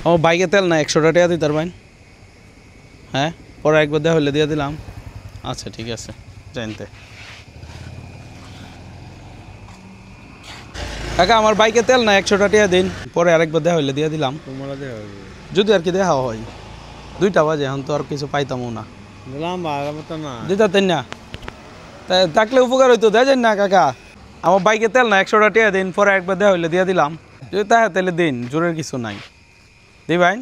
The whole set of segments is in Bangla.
আমার বাইকে তেল না 100 টাকা দিতে পারবেন হ্যাঁ পরে একবার দেওয়া হলে দিয়ে দিলাম আচ্ছা ঠিক আছে জানতে কাকা আমার বাইকে তেল না 100 টাকা দিন পরে আরেকবার দেওয়া হলে দিয়ে দিলাম যদি আর কি দেখা হয় 2টা বাজে এখন তো আর কিছু পাইতামও না দিতেন না থাকলে উপকার হইতো দেয় না কাকা আমার বাইকে তেল না 100 টাকা দিন পরে একবার দেওয়া হইলে দিয়ে দিলাম যদি তাহলে তাহলে দিন জোরের কিছু নাই দিবেন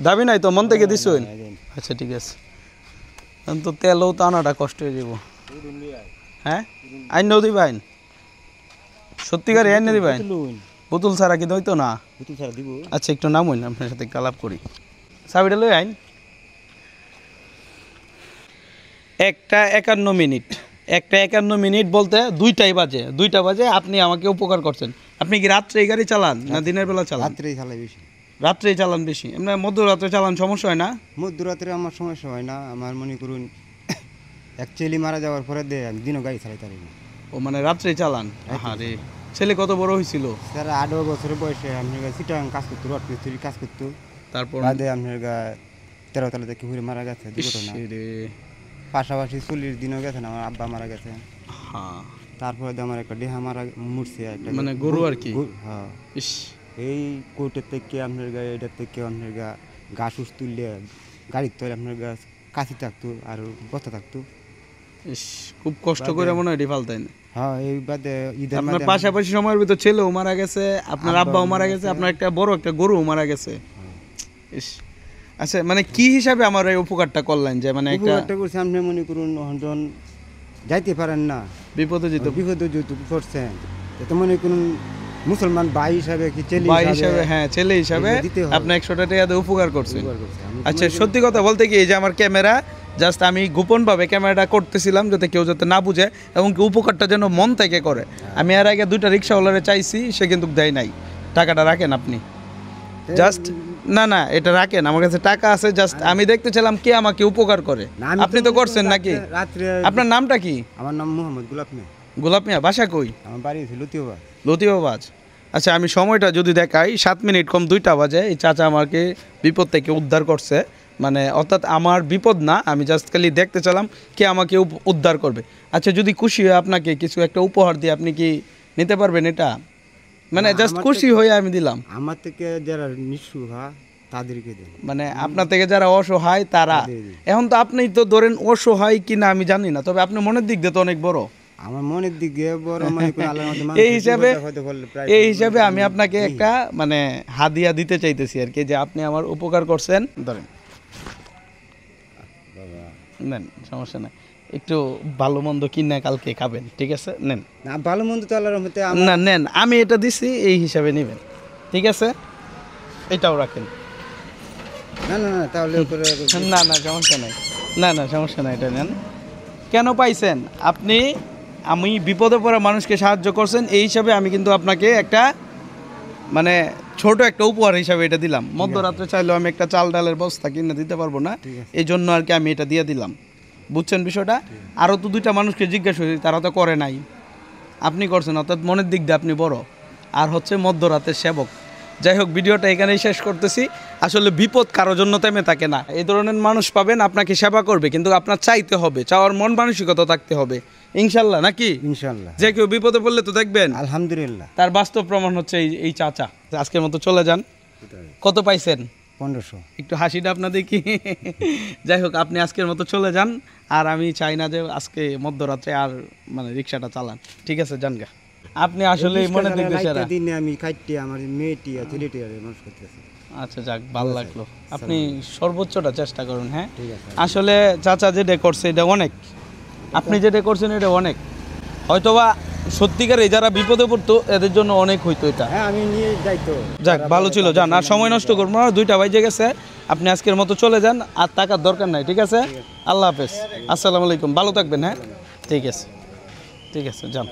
দাবি নাই তো মন থেকে দিছুন আচ্ছা ঠিক আছে এখন তো তেলও তো আনাটা কষ্ট হয়ে যাব হ্যাঁ আইনও দিবেন সত্যিকারে আইনে দিবেন বোতল ছাড়া কি দইতো না আচ্ছা একটু নাম হইন আপনার সাথে একটু আলাপ করি চাবিটা লই আইন 1:51 মিনিট 1:51 মিনিট বলতে 2টা বাজে আপনি আমাকে উপকার করছেন আপনি কি রাত্রে এই গাড়ি চালান না দিনের বেলা চালান রাত্রেই চালাই বেশি রাত্রেই চালান বেশি এমনি মধ্যরাত্রে চালান সমস্যা হয় না মধ্যরাত্রে আমার সমস্যা হয় না আমার মনে করুন অ্যাকচুয়ালি মারা যাওয়ার পরে আমি দিনও গাড়ি চালাইতে পারি না ও মানে রাত্রেই চালান আরে ছেলে কত বড় হয়েছিল স্যার 8 বছরের বয়সে আপনার সিটাং কাজ করতো রড মিস্ত্রি কাজ করতো তারপর বাদে আপনার 13 তলা থেকে ঘুরে মারা গেছে দুর্ঘটনা পাশাপাশি 40 দিনও গেছেন আমার আব্বা মারা গেছে হ্যাঁ তারপরে আমার একটা দেহা মারা মুড়ছে একটা মানে গরু আর কি হ্যাঁ ইস এই কোর্টের থেকে আপনার গায়ে এটার থেকে আপনার ঘাস উস তুললে গাড়ির তলে আপনার গাছ কাছি থাকতো আর বস্তা থাকতো ইস খুব কষ্ট করে মনে হয় ফালতেন হ্যাঁ এই বাদে ঈদের আপনার পাশাপাশি সময়ের ভিতর ছেলেও মারা গেছে আপনার আব্বাও মারা গেছে আপনার একটা বড় একটা গরুও মারা গেছে ইস আচ্ছা মানে কি হিসাবে আমার এই উপকারটা করলেন যে মানে উপকারটা করছি আপনি মনে করুন যখন যাইতে পারেন না বিপদে যেত করছেন তো মনে করুন মুসলমান ভাই হিসাবে কি ছেলে হিসাবে হ্যাঁ ছেলে হিসাবে আপনি 100 টাকা দিয়ে উপকার করছেন আচ্ছা সত্যি কথা বলতে কি এই যে আমার ক্যামেরা জাস্ট আমি গোপনভাবে ক্যামেরাটা করতেছিলাম যাতে কেউ যাতে না বুঝে এবং কি উপকারটা যেন মন থেকে করে আমি এর আগে 2টা রিক্সাওয়ালারে চাইছি সে কিন্তু দেয় নাই টাকাটা রাখেন আপনি জাস্ট না এটা রাখেন আমার কাছে টাকা আছে জাস্ট আমি দেখতেছিলাম কে আমাকে উপকার করে আপনি তো করছেন নাকি আপনার নামটা কি আমার নাম মোহাম্মদ গোলাপ মিয়া বাসা কই আমার বাড়ি লতিবাবাজ আচ্ছা আমি সময়টা যদি দেখাই 7 মিনিট কম 2টা বাজে এই চাচা আমাকে বিপদ থেকে উদ্ধার করছে মানে অর্থাৎ আমার বিপদ না আমি জাস্ট খালি দেখতে চালাম কে আমাকে উদ্ধার করবে আচ্ছা যদি খুশি হয় আপনাকে কিছু একটা উপহার দিয়ে আপনি কি নিতে পারবেন এটা মানে জাস্ট খুশি হয়ে আমি দিলাম আমার থেকে যারা নিঃস্ব তাদেরকে দেন মানে আপনার থেকে যারা অসহায় তারা এখন তো আপনি তো ধরেন অসহায় কিনা আমি জানি না তবে আপনি মনের দিক দিয়ে তো অনেক বড় আমার মনের দিক দিয়ে বড় মানে এই হিসাবে আমি আপনাকে একটা মানে হাদিয়া দিতে চাইতেছি আর কি যে আপনি আমার উপকার করছেন ধরেন নেন সমস্যা নাই একটু ভালো মন্দ কিনা কালকে খাবেন ঠিক আছে নেন না ভালো মন্দ তো আল্লাহর রহমতে না নেন আমি এটা দিছি এই হিসাবে নেবেন ঠিক আছে এটাও রাখেন না তাহলে না সমস্যা নাই না সমস্যা নাই এটা নেন কেন পাইছেন আপনি আমি বিপদে পড়া মানুষকে সাহায্য করছেন এই হিসাবে আমি কিন্তু আপনাকে একটা মানে ছোট একটা উপহার হিসাবে এটা দিলাম মধ্যরাত্রে চাইলেও আমি একটা চাল ডালের বস্তা কিনে দিতে পারবো না এই জন্য আর কি আমি এটা দিয়ে দিলাম বুঝছেন বিষয়টা আরও তো 2টা মানুষকে জিজ্ঞাসা করি তারা তো করে নাই আপনি করছেন অর্থাৎ মনের দিক দিয়ে আপনি বড় আর হচ্ছে মধ্যরাতের সেবক যাই হোক ভিডিওটা এখানেই শেষ করতেছি আসলে বিপদ কারোর জন্য থেমে থাকে না এই ধরনের মানুষ পাবেন আপনাকে সেবা করবে কিন্তু আপনার চাইতে হবে চাওয়ার মন মানসিকতা থাকতে হবে ইনশাল্লাহ নাকি ইনশাল্লাহ যে কেউ বিপদে পড়লে তো দেখবেন আলহামদুলিল্লাহ তার বাস্তব প্রমাণ হচ্ছে এই চাচা আজকের মতো চলে যান কত পাইছেন 1500 একটু হাসিটা আপনার দেখি যাই হোক আপনি আজকের মতো চলে যান আর আমি চাই না যে আজকে মধ্যরাত্রে আর মানে রিক্সাটা চালান ঠিক আছে যান গা আপনি আসলে মনে দেখবে সেরা দিনে আমি কাটতে আমার মেয়েটি আর ছেলেটি আর মানুষ করতেছি আচ্ছা যাক ভালো লাগলো আপনি সর্বোচ্চটা চেষ্টা করুন হ্যাঁ আসলে চাচা যেটা করছে এটা অনেক আপনি যেটা করছেন এটা অনেক হয়তোবা সত্যিকারে যারা বিপদে পড়তো এদের জন্য অনেক হইতো এটা হ্যাঁ আমি নিয়ে যাইতো যাক ভালো ছিল যান আর সময় নষ্ট করবো না 2টা বাজে গেছে আপনি আজকের মতো চলে যান আর টাকার দরকার নাই ঠিক আছে আল্লাহ হাফেজ আসসালামু আলাইকুম ভালো থাকবেন হ্যাঁ ঠিক আছে যান